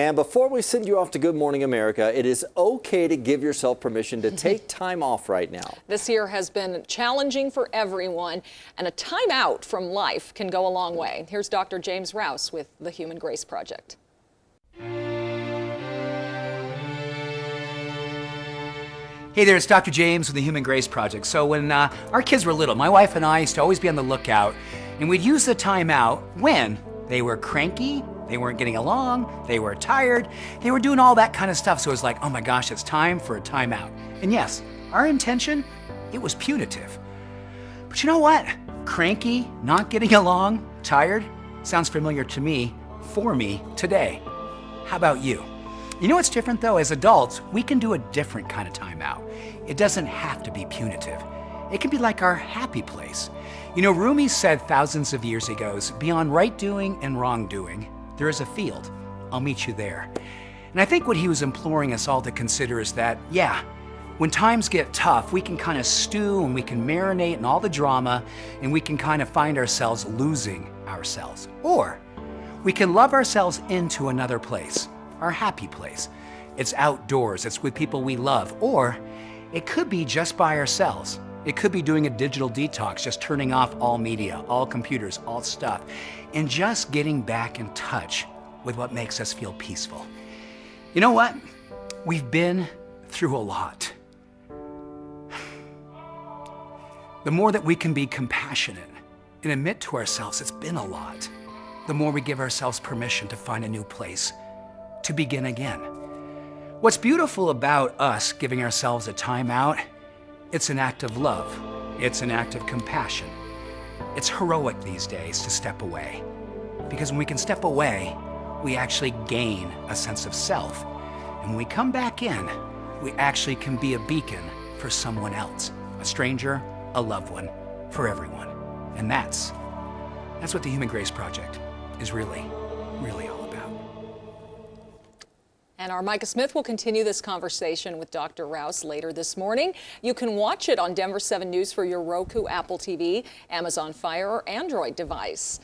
And before we send you off to Good Morning America, it is okay to give yourself permission to take time off right now. This year has been challenging for everyone, and a timeout from life can go a long way. Here's Dr. James Rouse with the Human Grace Project. Hey there, it's Dr. James with the Human Grace Project. So when our kids were little, my wife and I used to always be on the lookout, and we'd use the timeout when they were cranky, they weren't getting along, they were tired, they were doing all that kind of stuff. So it was like, oh my gosh, it's time for a timeout. And yes, our intention, it was punitive. But you know what? Cranky, not getting along, tired, sounds familiar to me, for me, today. How about you? You know what's different though? As adults, we can do a different kind of timeout. It doesn't have to be punitive. It can be like our happy place. You know, Rumi said thousands of years ago, beyond right doing and wrong doing, there is a field. I'll meet you there. And I think what he was imploring us all to consider is that, yeah, when times get tough, we can kind of stew and we can marinate in all the drama and we can kind of find ourselves losing ourselves. Or we can love ourselves into another place. Our happy place. It's outdoors, it's with people we love, or it could be just by ourselves. It could be doing a digital detox, just turning off all media, all computers, all stuff, and just getting back in touch with what makes us feel peaceful. You know what? We've been through a lot. The more that we can be compassionate and admit to ourselves it's been a lot, the more we give ourselves permission to find a new place, to begin again. What's beautiful about us giving ourselves a timeout, it's an act of love. It's an act of compassion. It's heroic these days to step away. Because when we can step away, we actually gain a sense of self. And when we come back in, we actually can be a beacon for someone else, a stranger, a loved one, for everyone. And that's what the Human Grace Project is really all about. And our Micah Smith will continue this conversation with Dr. Rouse later this morning. You can watch it on Denver 7 News for your Roku, Apple TV, Amazon Fire, or Android device.